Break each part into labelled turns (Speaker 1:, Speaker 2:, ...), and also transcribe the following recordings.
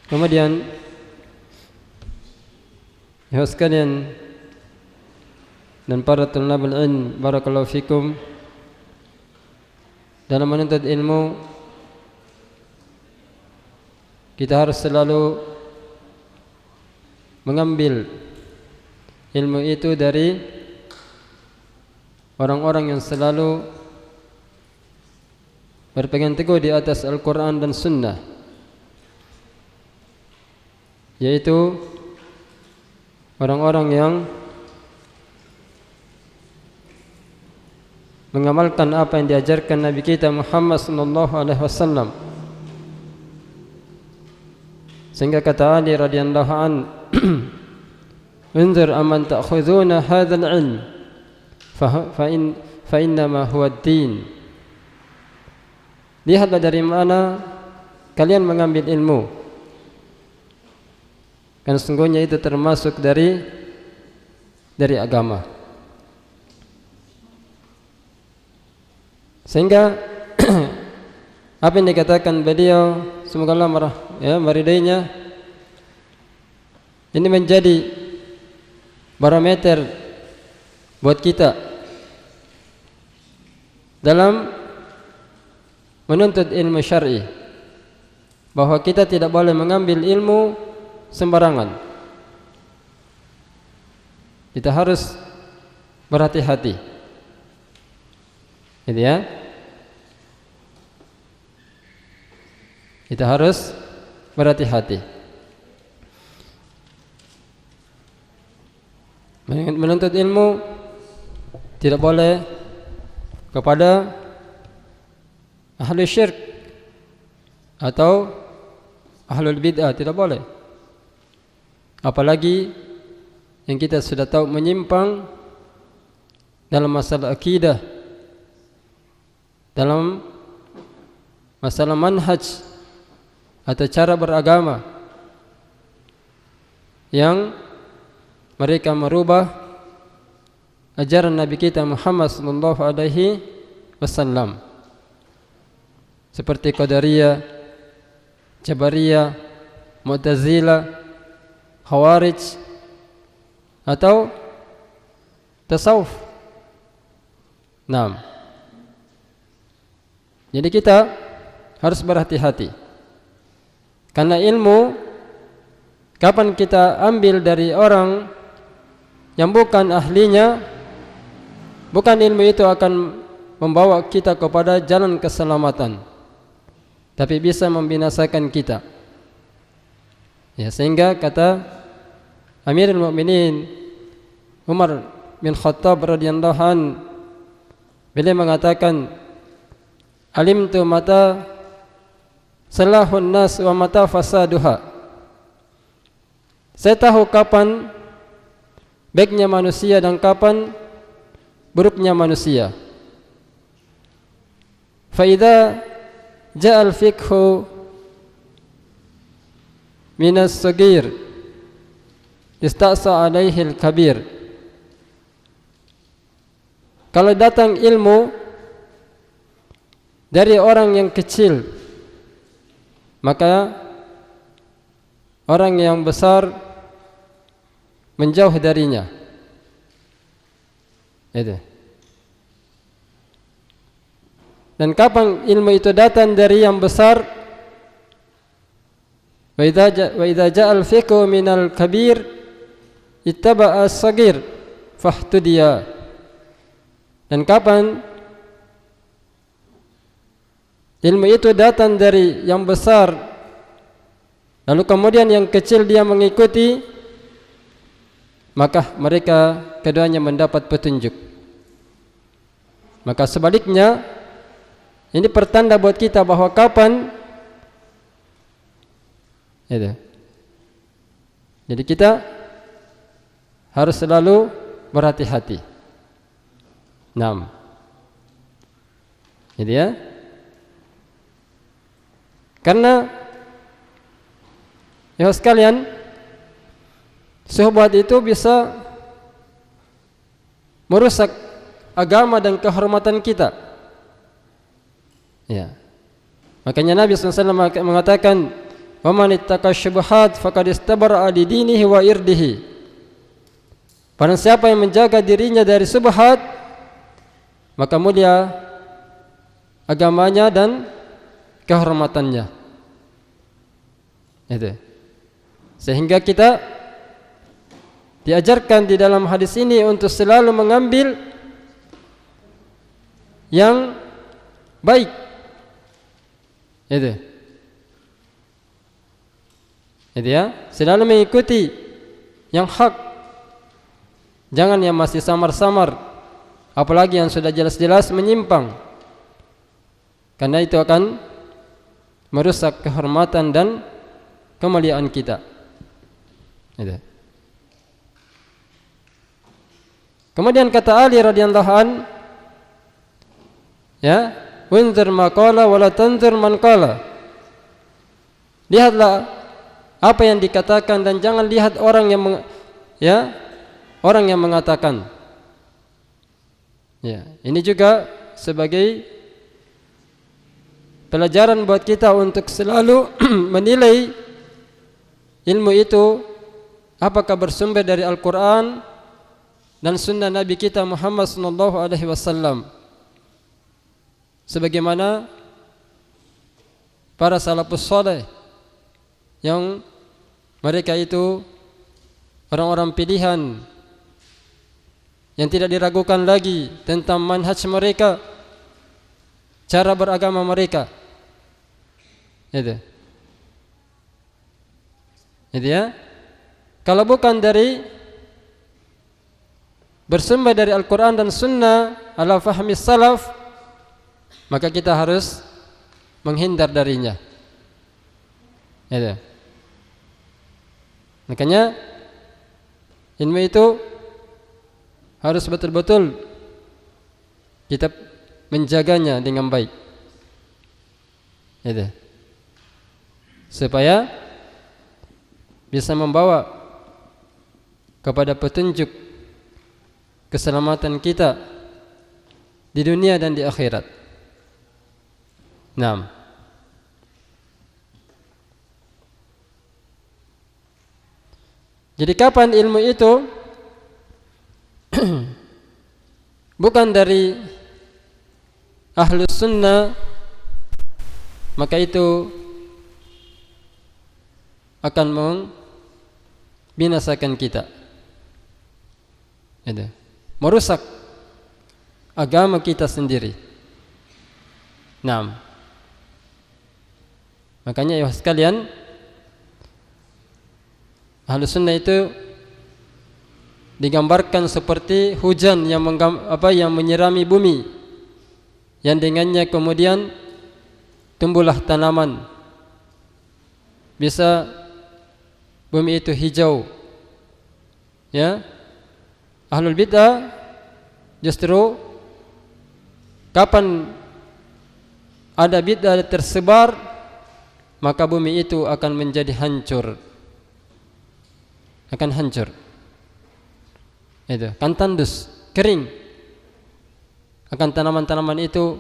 Speaker 1: Kemudian ya sekalian dan para tulabul ilm, barakallahu fikum, dalam menuntut ilmu kita harus selalu mengambil ilmu itu dari orang-orang yang selalu berpegang teguh di atas Al-Quran dan Sunnah, yaitu orang-orang yang mengamalkan apa yang diajarkan Nabi kita Muhammad sallallahu alaihi wasallam. Sehingga kata Ali radhiyallahu an, "Unzur amman ta'khuduna hadzal 'ilm fa innama huwa ad-din." Lihatlah dari mana kalian mengambil ilmu, karena sesungguhnya itu termasuk dari agama. Sehingga apa yang dikatakan beliau, semoga Allah meridainya, ini menjadi barometer buat kita dalam menuntut ilmu syar'i, bahwa kita tidak boleh mengambil ilmu sembarangan. Kita harus berhati-hati, gitu ya. Kita harus berhati-hati. Menuntut ilmu tidak boleh kepada ahli syirk atau ahlul bid'ah, tidak boleh. Apalagi yang kita sudah tahu menyimpang dalam masalah akidah, dalam masalah manhaj atau cara beragama, yang mereka merubah ajaran Nabi kita Muhammad sallallahu alaihi wasallam, seperti Qadariyah, Jabariyah, Mu'tazilah, Khawarij, atau tasawuf. Naam. Jadi kita harus berhati-hati, karena ilmu kapan kita ambil dari orang yang bukan ahlinya, bukan ilmu itu akan membawa kita kepada jalan keselamatan, tapi bisa membinasakan kita. Ya, sehingga kata Amirul Mukminin Umar bin Khattab radhiyallahu an, beliau mengatakan, "Alimtu mata salahun nas wa mata fasaduha." Saya tahu kapan baiknya manusia dan kapan buruknya manusia. Fa idza jaa al-fiqhu min as-saghir ista'sa alaihi al-kabir. Kalau datang ilmu dari orang yang kecil, maka orang yang besar menjauh darinya. Itu. Dan kapan ilmu itu datang dari yang besar? Wa idza jaa al-fiqhu minal kabir ittaba'a as-saghir fahtudiya. Dan kapan ilmu itu datang dari yang besar, lalu kemudian yang kecil dia mengikuti, maka mereka keduanya mendapat petunjuk. Maka sebaliknya, ini pertanda buat kita bahwa kapan itu. Jadi kita harus selalu berhati-hati. Naam. Jadi ya, karena ya sekalian, syubhat itu bisa merusak agama dan kehormatan kita. Ya. Makanya Nabi SAW mengatakan, wa man ittaqa syubhat faqad istabara li dinihi wa irdihi. Barang siapa yang menjaga dirinya dari subhat, maka mulia agamanya dan kehormatannya. Itu. Sehingga kita diajarkan di dalam hadis ini untuk selalu mengambil yang baik. Itu ya, selalu mengikuti yang hak. Jangan yang masih samar-samar, apalagi yang sudah jelas-jelas menyimpang. Karena itu akan merusak kehormatan dan kemuliaan kita. Itu. Kemudian kata Ali radhiyallahu an, ya, "Unzur ma qala wa la tanzur man qala." Lihatlah apa yang dikatakan dan jangan lihat orang yang orang yang mengatakan. Ya, ini juga sebagai pelajaran buat kita untuk selalu menilai ilmu itu apakah bersumber dari Al-Quran dan sunnah Nabi kita Muhammad sallallahu alaihi wasallam, sebagaimana para salafus saleh yang mereka itu orang-orang pilihan yang tidak diragukan lagi tentang manhaj mereka, cara beragama mereka. Itu ya. Kalau bukan dari bersumber dari Al-Quran dan Sunnah ala fahmi salaf, maka kita harus menghindar darinya. Itu. Makanya ilmu itu harus betul-betul kita menjaganya dengan baik. Itu. Supaya bisa membawa kepada petunjuk keselamatan kita di dunia dan di akhirat. Naam. Jadi kapan ilmu itu bukan dari ahlus sunnah, maka itu akan membinasakan kita. Itu. Merusak agama kita sendiri. Naam. Makanya ya sekalian, ahlus sunnah itu digambarkan seperti hujan yang menyirami bumi, yang dengannya kemudian tumbuhlah tanaman. Bisa bumi itu hijau. Ya. Ahlul bid'ah justru kapan ada bid'ah tersebar, maka bumi itu akan menjadi hancur. Akan hancur. Itu, kan tandus, kering. Akan tanaman-tanaman itu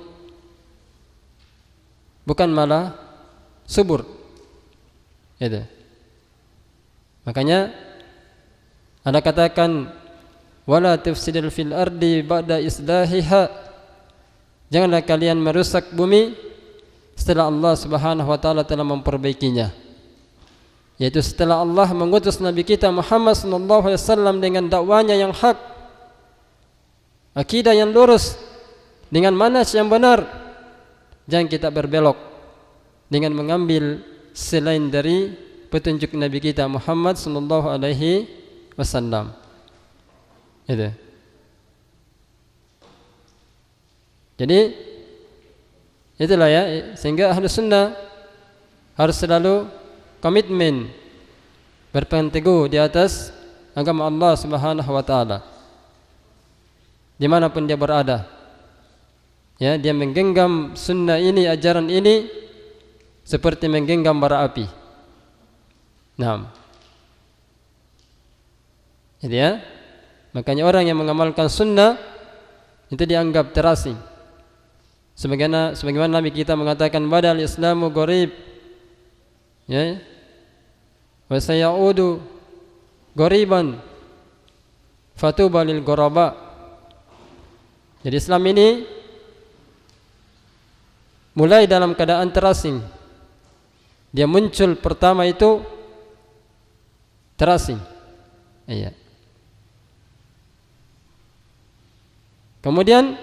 Speaker 1: bukan malah subur. Itu. Makanya ada katakan wala tufsidil fil ardi ba'da islahiha. Janganlah kalian merusak bumi setelah Allah Subhanahu wa taala telah memperbaikinya. Yaitu setelah Allah mengutus Nabi kita Muhammad sallallahu alaihi wasallam dengan dakwanya yang hak, akidah yang lurus, dengan manhaj yang benar. Jangan kita berbelok dengan mengambil selain dari petunjuk Nabi kita Muhammad sallallahu alaihi wasallam. Itu. Jadi itulah ya, sehingga Ahlus Sunnah harus selalu komitmen berpegang teguh di atas agama Allah Subhanahu wa taala dimanapun dia berada. Ya, dia menggenggam sunnah ini, ajaran ini seperti menggenggam bara api. Naam. Jadi ya, makanya orang yang mengamalkan sunnah itu dianggap terasing. Sebagaimana Nabi kita mengatakan badal Islamu gharib. Ya, wa sayaudu ghariban fatuba lil ghuraba. Jadi Islam ini mulai dalam keadaan terasing. Dia muncul pertama itu terasing. Iya. Kemudian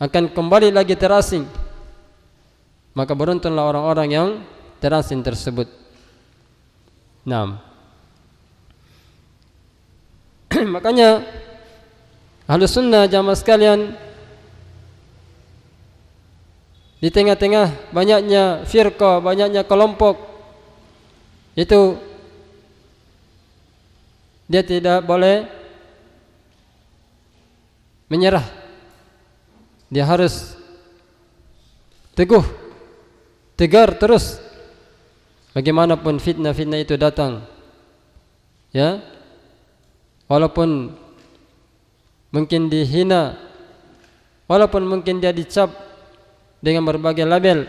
Speaker 1: akan kembali lagi terasing. Maka beruntunglah orang-orang yang terasing tersebut. Nah, makanya Ahlus Sunnah jamaah sekalian, di tengah-tengah banyaknya firqah, banyaknya kelompok, itu dia tidak boleh menyerah. Dia harus teguh, tegar terus. Bagaimanapun fitnah-fitnah itu datang, ya, walaupun mungkin dihina, walaupun mungkin dia dicap dengan berbagai label,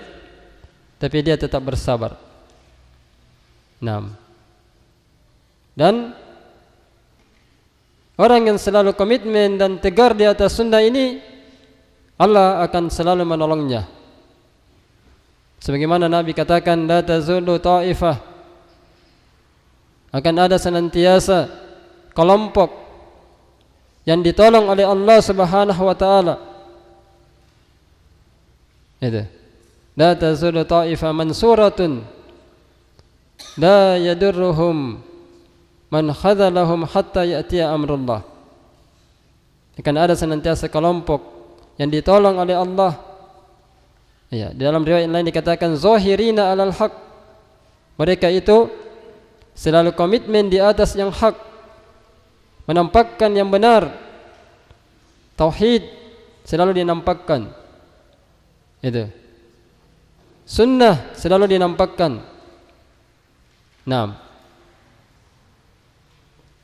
Speaker 1: tapi dia tetap bersabar. Nah, dan orang yang selalu komitmen dan tegar di atas sunnah ini, Allah akan selalu menolongnya. Sebagaimana Nabi katakan, la tazulu ta'ifah, akan ada senantiasa kelompok yang ditolong oleh Allah Subhanahu wa taala. Itu. La tazulu ta'ifah mansuratun la yadurruhum man khadhalahum hatta ya'tiya amrullah. Akan ada senantiasa kelompok yang ditolong oleh Allah. Ya, dalam riwayat lain dikatakan zahirina 'alal haq. Mereka itu selalu komitmen di atas yang hak, menampakkan yang benar. Tauhid selalu dinampakkan. Itu. Sunnah selalu dinampakkan. Naam.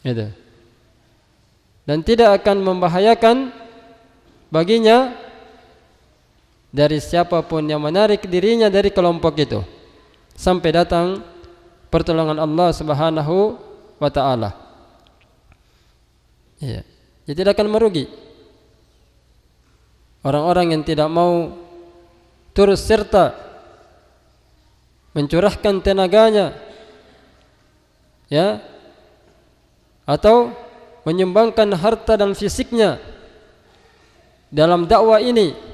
Speaker 1: Itu. Dan tidak akan membahayakan baginya dari siapapun yang menarik dirinya dari kelompok itu sampai datang pertolongan Allah Subhanahu wa taala. Ya, dia tidak akan merugi. Orang-orang yang tidak mau turut serta mencurahkan tenaganya, ya, atau menyumbangkan harta dan fisiknya dalam dakwah ini,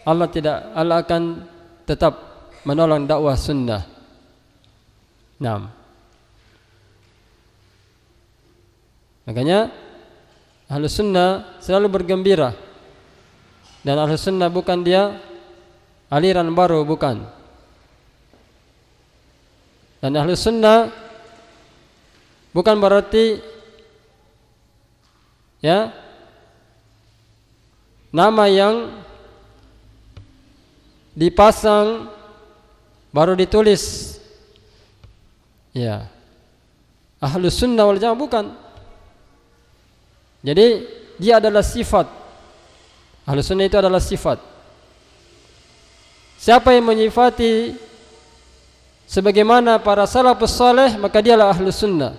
Speaker 1: Allah akan tetap menolong dakwah sunnah. Naam. Makanya Ahlus Sunnah selalu bergembira. Dan Ahlus Sunnah bukan dia aliran baru, bukan. Dan Ahlus Sunnah bukan berarti, ya, nama yang dipasang baru ditulis, ya, Ahlus Sunnah wal Jamaah, bukan. Jadi dia adalah sifat. Ahlus Sunnah itu adalah sifat. Siapa yang menyifati sebagaimana para salafus saleh, maka dialah Ahlus Sunnah.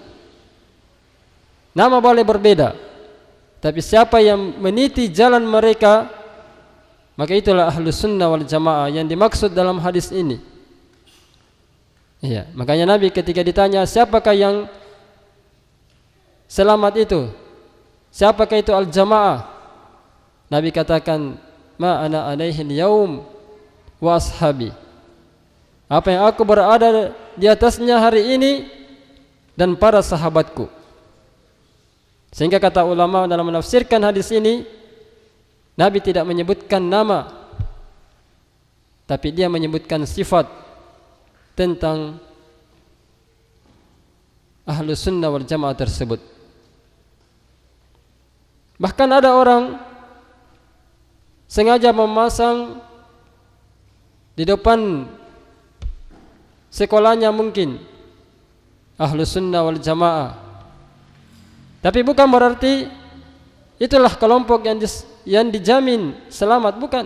Speaker 1: Nama boleh berbeda, tapi siapa yang meniti jalan mereka, maka itulah Ahlus Sunnah wal Jamaah yang dimaksud dalam hadis ini. Iya, makanya Nabi ketika ditanya siapakah yang selamat itu, siapakah itu al-jamaah, Nabi katakan, ma ana alaihi al-yaum wa ashabi, apa yang aku berada di atasnya hari ini dan para sahabatku. Sehingga kata ulama dalam menafsirkan hadis ini, Nabi tidak menyebutkan nama, tapi dia menyebutkan sifat tentang Ahlus Sunnah wal Jamaah tersebut. Bahkan ada orang sengaja memasang di depan sekolahnya mungkin Ahlus Sunnah wal Jamaah, tapi bukan berarti itulah kelompok yang dijamin selamat, bukan.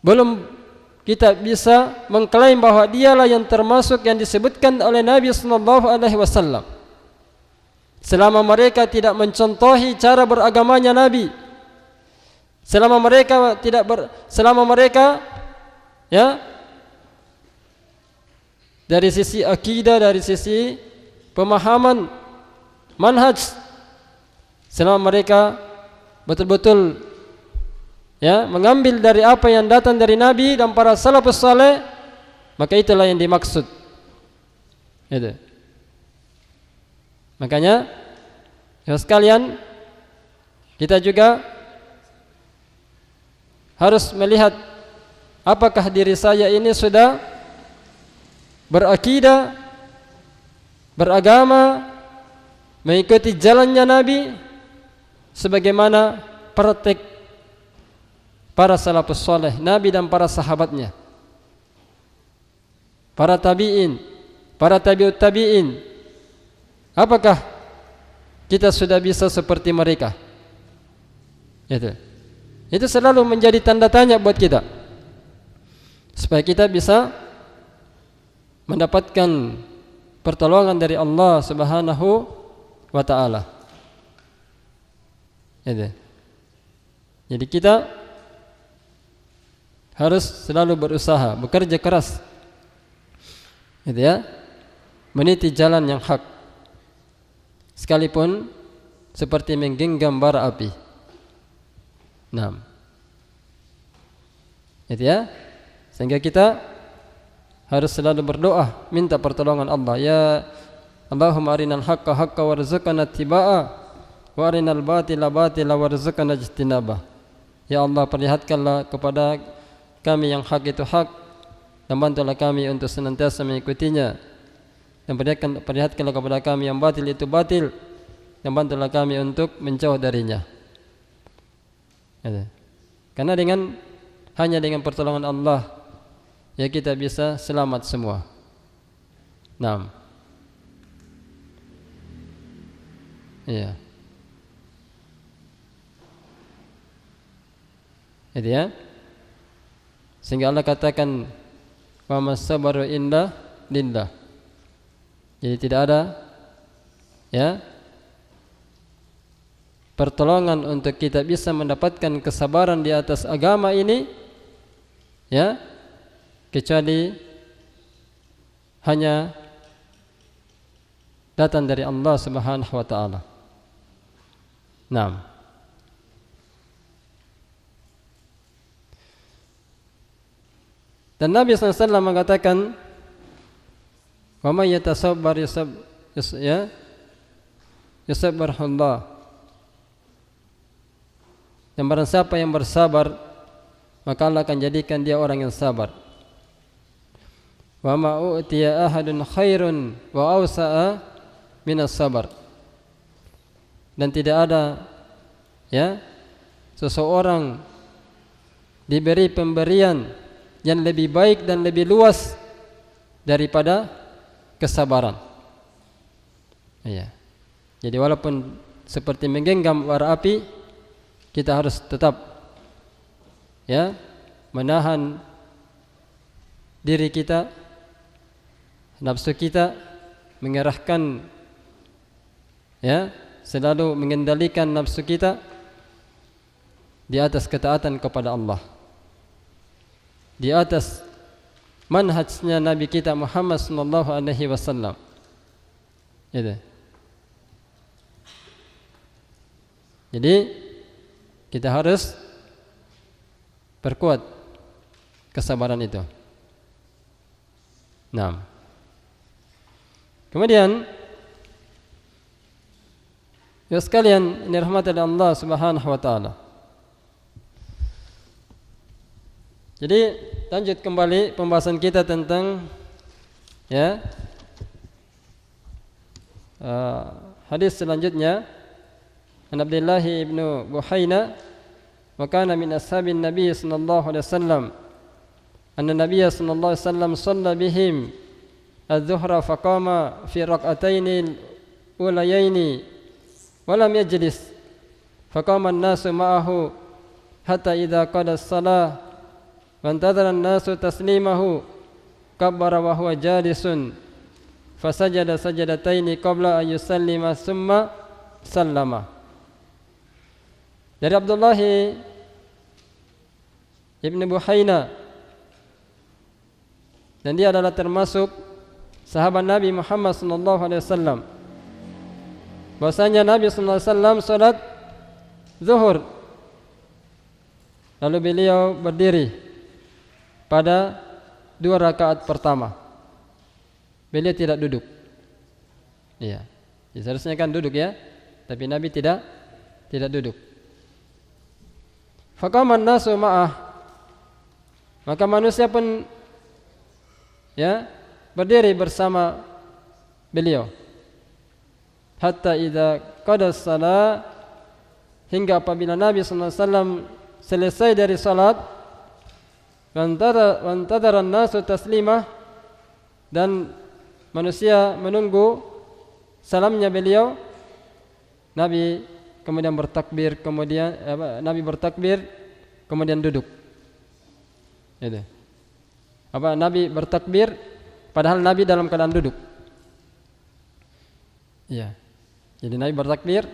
Speaker 1: Belum kita bisa mengklaim bahwa dialah yang termasuk yang disebutkan oleh Nabi sallallahu alaihi wasallam. Selama mereka tidak mencontohi cara beragamanya Nabi, selama mereka ya dari sisi akidah, dari sisi pemahaman manhaj, selama mereka betul-betul ya mengambil dari apa yang datang dari Nabi dan para salafus saleh, maka itulah yang dimaksud. Itu. Makanya ya sekalian, kita juga harus melihat apakah diri saya ini sudah berakidah, beragama, mengikuti jalannya Nabi sebagaimana praktek para salafus saleh, Nabi dan para sahabatnya, para tabi'in, para tabi'ut tabi'in. Apakah kita sudah bisa seperti mereka? Itu selalu menjadi tanda tanya buat kita, supaya kita bisa mendapatkan pertolongan dari Allah Subhanahu wa ta'ala. Jadi kita harus selalu berusaha, bekerja keras, meniti jalan yang hak, sekalipun seperti menggenggam bara api. Sehingga kita harus selalu berdoa, minta pertolongan Allah. Ya Allahumma arinal haqqa haqqa warzuqna ittiba'a wa arinal batila batila warzuqna ijtinabah. Ya Allah, perlihatkanlah kepada kami yang hak itu hak, dan bantulah kami untuk senantiasa mengikutinya, dan perlihatkanlah kepada kami yang batil itu batil, dan bantulah kami untuk menjauh darinya. Karena hanya dengan pertolongan Allah ya kita bisa selamat semua. Iya. Itu ya. Sehingga Allah katakan wa mas-sabru illa lillah. Jadi tidak ada ya pertolongan untuk kita bisa mendapatkan kesabaran di atas agama ini ya kecuali hanya datang dari Allah Subhanahu wa ta'ala. Dan Nabi SAW mengatakan, wa may yatasabbar yusabbarhullah. Dan barang siapa yang bersabar, maka Allah akan jadikan dia orang yang sabar. Wa ma u'tiya ahadun khairun wa awsa'a minas sabar. Dan tidak ada ya seseorang diberi pemberian yang lebih baik dan lebih luas daripada kesabaran. Jadi walaupun seperti menggenggam bara api, kita harus tetap ya menahan diri kita, nafsu kita, mengerahkan ya selalu mengendalikan nafsu kita di atas ketaatan kepada Allah, di atas manhajnya Nabi kita Muhammad sallallahu alaihi wasallam. Jadi kita harus perkuat kesabaran itu. Kemudian ya sekalian, ini rahmat dari Allah Subhanahu wa ta'ala. Jadi lanjut kembali pembahasan kita tentang ya hadis selanjutnya. An Abdullah ibn Buhaina wa kana min ashabin Nabi sallallahu alaihi wasallam anna Nabiy sallallahu alaihi wasallam shalla bihim adh-dhuhra faqama fi rak'atayn ulayayn wa lam yajlis faqama an-nasu ma'ahu hatta idza qada as-salah Wantadhara an-nasu taslimahu kabbara wa huwa jalisun fasajada sajadataini qabla an yusallima summa sallama. Dari Abdullah ibn Buhaina, dan dia adalah termasuk sahabat Nabi Muhammad sallallahu alaihi wasallam, bahwasanya Nabi sallallahu alaihi wasallam salat zuhur, lalu beliau berdiri pada 2 rakaat pertama. Beliau tidak duduk. Iya. Seharusnya kan duduk ya, tapi Nabi tidak duduk. Faqaman nasu ma'ah, maka manusia pun ya berdiri bersama beliau. Hatta idza qada shalah, hingga apabila Nabi sallallahu alaihi wasallam selesai dari salat, wantadhara an-nasu taslimah, dan manusia menunggu salamnya beliau. Nabi kemudian bertakbir, Nabi bertakbir kemudian duduk. Itu. Nabi bertakbir padahal Nabi dalam keadaan duduk. Iya. Jadi Nabi bertakbir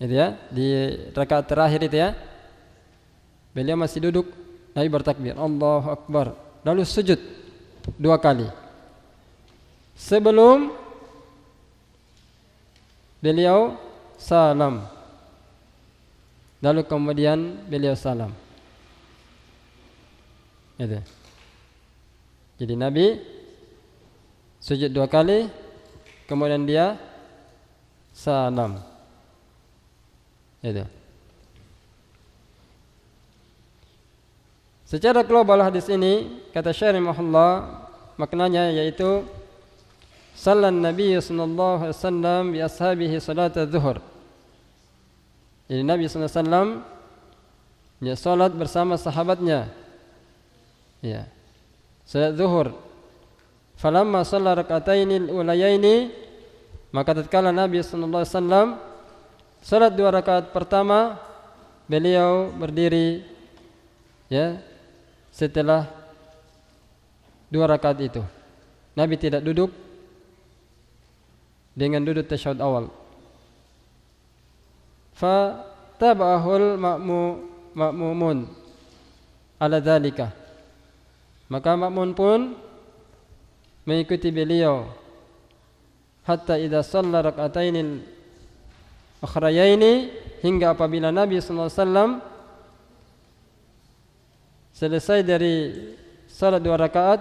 Speaker 1: itu ya, di rakaat terakhir itu ya. Beliau masih duduk, Nabi bertakbir, Allahu Akbar, lalu sujud 2 kali. Sebelum beliau salam, lalu kemudian beliau salam. Itu. Jadi Nabi sujud 2 kali, kemudian dia salam. Itu. Secara global hadis ini, kata Syarih rahimahullah, maknanya yaitu sallan Nabi sallallahu alaihi wasallam bi ashabihi salat az-zuhur. Jadi Nabi sallallahu alaihi wasallam dia salat bersama sahabatnya. Ya. Salat zuhur. Falamma shalla rak'ataini al-ulayaini, maka tatkala Nabi sallallahu alaihi wasallam salat 2 rakaat pertama, beliau berdiri ya setelah 2 rakaat itu. Nabi tidak duduk dengan duduk tasyahud awal. Fa tabahul ma'mumun ala dzalika, maka makmun pun mengikuti beliau hatta idza shalla rak'atainil akhrayaini, hingga apabila Nabi sallallahu alaihi wasallam selesai dari salat 2 rakaat,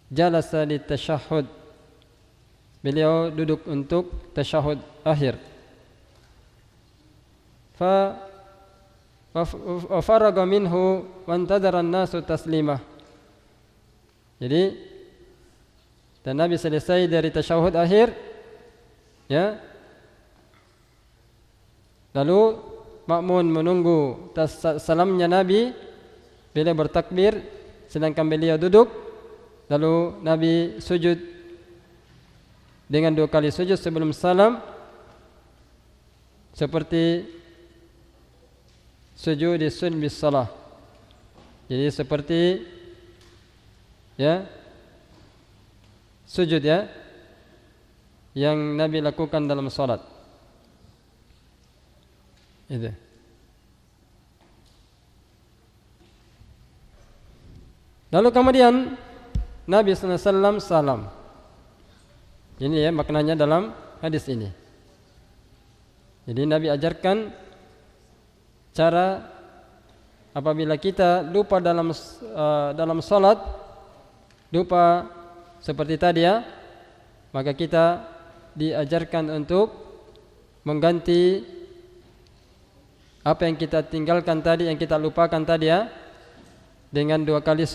Speaker 1: jalasa li tasyahhud, beliau duduk untuk tasyahud akhir. Fa faraga minhu wa antadhara an-nasu taslimah. Jadi dan Nabi selesai dari tasyahud akhir ya, lalu makmun menunggu salamnya Nabi. Beliau bertakbir sedangkan beliau duduk, lalu Nabi sujud dengan 2 kali sujud sebelum salam, seperti sujud di sunbis salah. Jadi seperti ya sujud ya yang Nabi lakukan dalam salat. Itu. Lalu kemudian Nabi sallallahu alaihi wasallam salam. Ini ya maknanya dalam hadis ini. Jadi Nabi ajarkan cara apabila kita lupa dalam salat, lupa seperti tadi ya, maka kita diajarkan untuk mengganti apa yang kita tinggalkan tadi, yang kita lupakan tadi ya, dengan 2 kali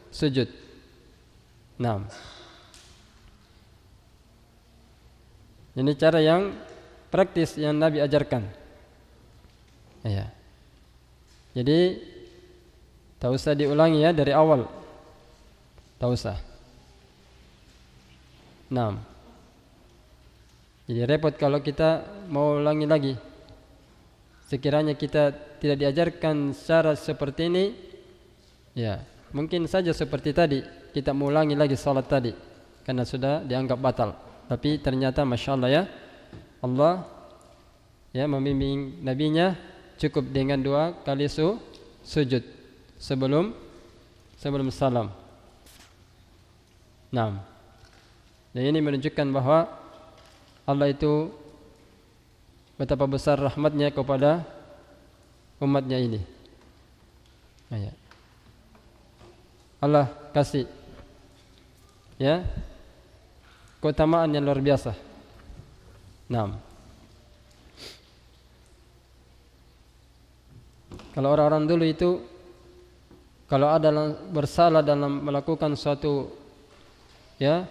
Speaker 1: sujud. Nah, ini cara yang praktis yang Nabi ajarkan. Ya. Jadi tak usah diulangi ya dari awal. Tak usah. Nah, jadi repot kalau kita mau ulangi lagi. sekiranya kita tidak diajarkan cara seperti ini, ya mungkin saja seperti tadi kita mengulangi lagi salat tadi karena sudah dianggap batal. Tapi ternyata masya Allah ya, Allah ya membimbing nabinya cukup dengan 2 kali sujud sebelum salam. Nah, dan ini menunjukkan bahwa Allah itu betapa besar rahmatnya kepada umatnya ini. Ya. Allah kasih ya keutamaan yang luar biasa. Nah, kalau orang-orang dulu itu kalau ada bersalah dalam melakukan suatu ya,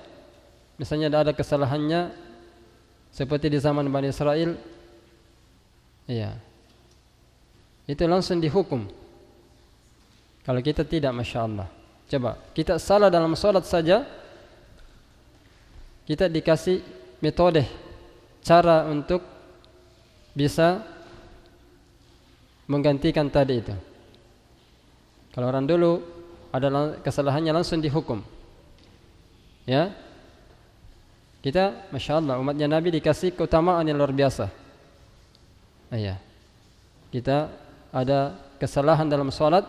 Speaker 1: misalnya ada kesalahannya seperti di zaman Bani Israel, ya, itu langsung dihukum. Kalau kita tidak, masya Allah. Coba kita salah dalam sholat saja, kita dikasih metode, cara untuk bisa menggantikan tadi itu. Kalau orang dulu ada kesalahannya langsung dihukum. Ya, kita masya Allah umatnya Nabi dikasih keutamaan yang luar biasa. Ya, kita ada kesalahan dalam sholat,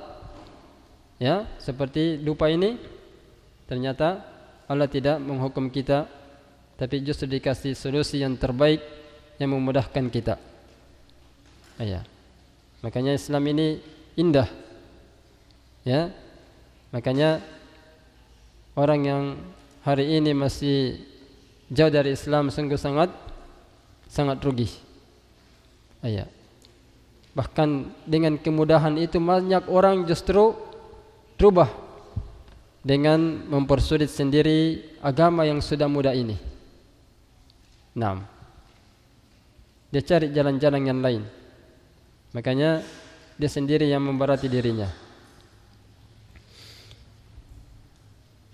Speaker 1: ya seperti lupa ini, ternyata Allah tidak menghukum kita, tapi justru dikasih solusi yang terbaik yang memudahkan kita. Ya, makanya Islam ini indah. Ya, makanya orang yang hari ini masih jauh dari Islam sungguh sangat rugi. Ya. Bahkan dengan kemudahan itu banyak orang justru berubah dengan mempersulit sendiri agama yang sudah mudah ini. Nah, dia cari jalan-jalan yang lain. Makanya dia sendiri yang memberati dirinya.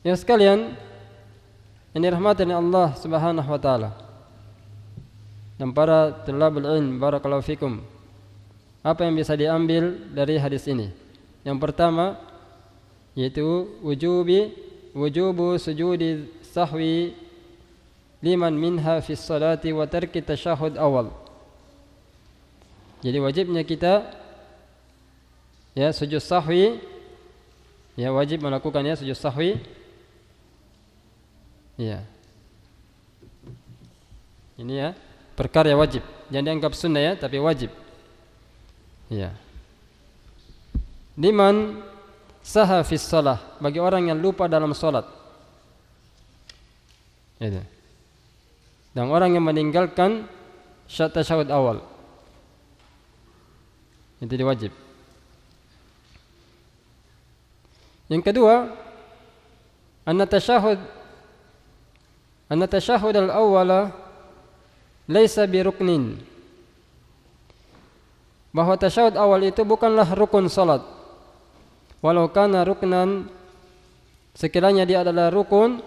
Speaker 1: Ya sekalian, ini rahmatan Allah Subhanahu wa taala. Dan para tulabul ilm, barakallahu fikum. Apa yang bisa diambil dari hadis ini? Yang pertama yaitu wujubu sujudi sahwi liman minha fi salati wa tarki tasyahud awal. Jadi wajibnya kita ya sujud sahwi, ya wajib melakukan ya sujud sahwi. Ya. Ini ya perkara wajib. Jangan dianggap sunnah ya, tapi wajib. Ya. Liman saha fi shalah, bagi orang yang lupa dalam salat. Itu. Dan orang yang meninggalkan tasyahud awal. Itu wajib. Yang kedua, anna tasyahud al-awwala laisa biruknin. Bahwa tasyahud awal itu bukanlah rukun salat. Walau kana ruknan, sekiranya dia adalah rukun,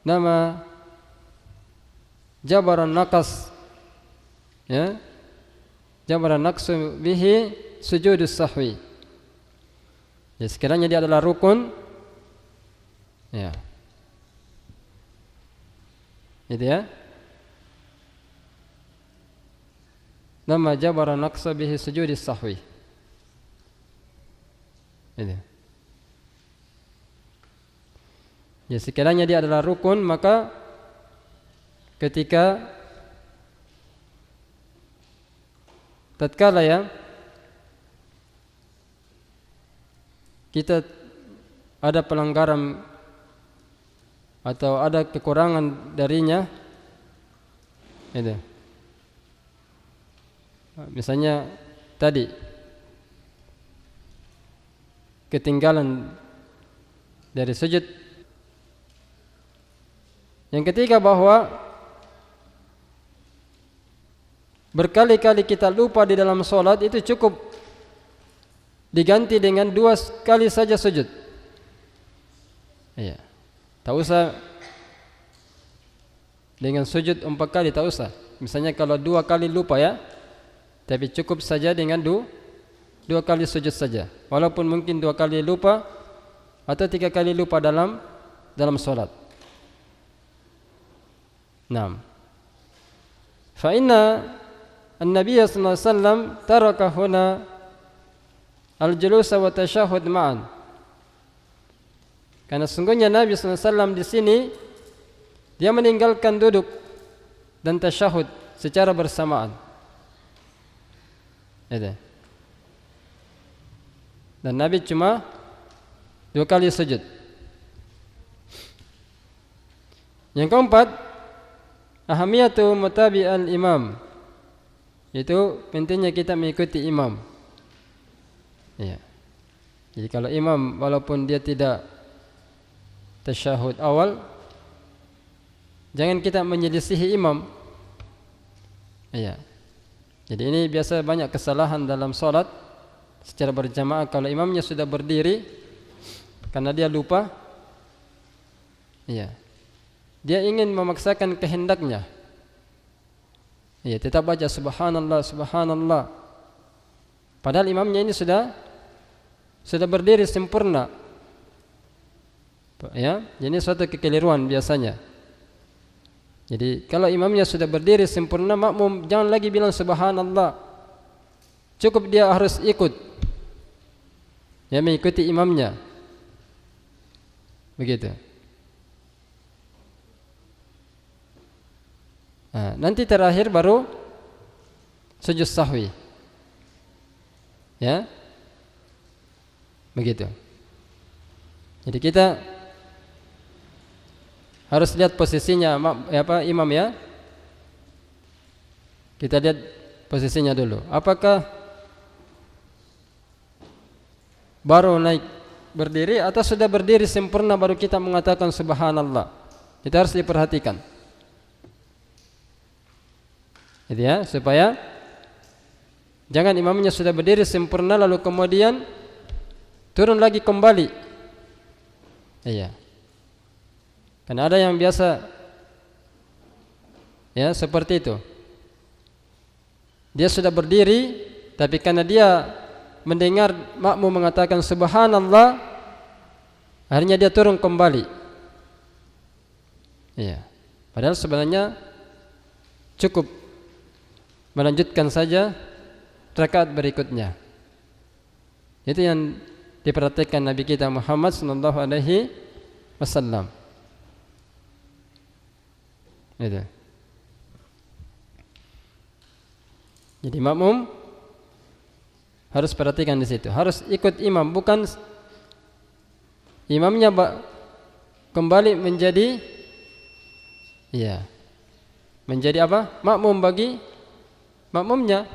Speaker 1: nama jabaran naqas, ya, jabaran naqsu bihi sujudus sahwi. Ya, sekiranya dia adalah rukun, ya, itu ya, nama jabaran naqsu bihi sujudus sahwi. Itu. Ya, sekiranya dia adalah rukun, maka ketika tatkala ya kita ada pelanggaran atau ada kekurangan darinya, itu. Misalnya tadi ketinggalan dari sujud. Yang ketiga, bahwa berkali-kali kita lupa di dalam sholat, itu cukup diganti dengan 2 kali saja sujud. Iya. Tak usah dengan sujud 4 kali, tak usah. Misalnya kalau 2 kali lupa ya, tapi cukup saja dengan dua kali sujud saja. Walaupun mungkin 2 kali lupa atau 3 kali lupa dalam salat. Naam. Fa inna an-nabiy sallallahu alaihi wasallam taraka huna al-julus wa tashahhud ma'an. Karena sungguhnya Nabi sallallahu alaihi wasallam di sini dia meninggalkan duduk dan tasyahud secara bersamaan. Dan Nabi cuma 2 kali sujud. Yang keempat, ahamiyatu mutabi'al imam. Itu pentingnya kita mengikuti imam. Ya. Jadi kalau imam walaupun dia tidak tasyahud awal, jangan kita menyelisihi imam. Ya. Jadi ini biasa banyak kesalahan dalam salat secara berjamaah kalau imamnya sudah berdiri karena dia lupa. Ya. Dia ingin memaksakan kehendaknya. Ya, tetap baca subhanallah subhanallah. Padahal imamnya ini sudah berdiri sempurna. Ya, ini suatu kekeliruan biasanya. Jadi kalau imamnya sudah berdiri sempurna, makmum jangan lagi bilang subhanallah. Cukup dia harus ikut. Ya, mengikuti imamnya. Begitu. Nah, nanti terakhir baru sujud sahwi. Ya. Begitu. Jadi kita harus lihat posisinya imam ya. Kita lihat posisinya dulu. Apakah baru naik berdiri atau sudah berdiri sempurna baru kita mengatakan subhanallah. Itu harus diperhatikan. Gitu ya, supaya jangan imamnya sudah berdiri sempurna lalu kemudian turun lagi kembali. Iya. Karena ada yang biasa ya seperti itu. Dia sudah berdiri tapi karena dia mendengar makmum mengatakan subhanallah, akhirnya dia turun kembali. Iya. Padahal sebenarnya cukup melanjutkan saja rakaat berikutnya. Itu yang diperhatikan Nabi kita Muhammad sallallahu alaihi wasallam. Itu. Jadi makmum harus perhatikan di situ. Harus ikut imam, bukan imamnya kembali menjadi menjadi apa? Makmum bagi makmumnya.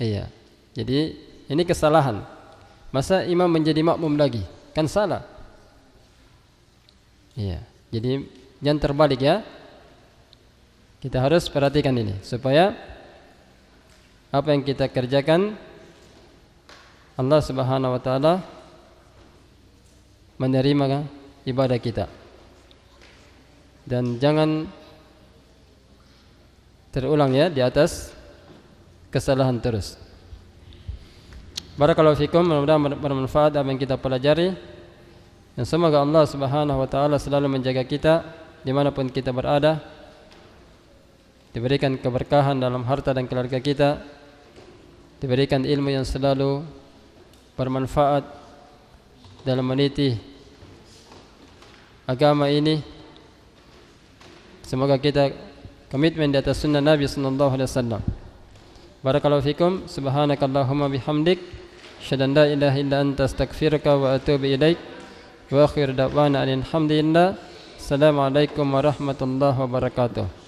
Speaker 1: Iya. Jadi ini kesalahan. Masa imam menjadi makmum lagi? Kan salah. Iya. Jadi jangan terbalik ya. Kita harus perhatikan ini supaya apa yang kita kerjakan Allah Subhanahu wa taala menerima ibadah kita. Dan jangan terulang ya di atas kesalahan terus. Barakallahu fikum, mudah-mudahan bermanfaat apa yang kita pelajari. Dan semoga Allah Subhanahu wa taala selalu menjaga kita dimanapun kita berada. Diberikan keberkahan dalam harta dan keluarga kita. Diberikan ilmu yang selalu bermanfaat dalam meniti agama ini. Semoga kita komitmen di atas sunnah Nabi sallallahu alaihi wasallam. Barakallahu fikum, subhanakallahumma bihamdik, asyhadu an la ilaha illa anta astaghfiruka wa atubu ilaik. Wa akhir da'wana alhamdulillah. Assalamualaikum warahmatullahi wabarakatuh.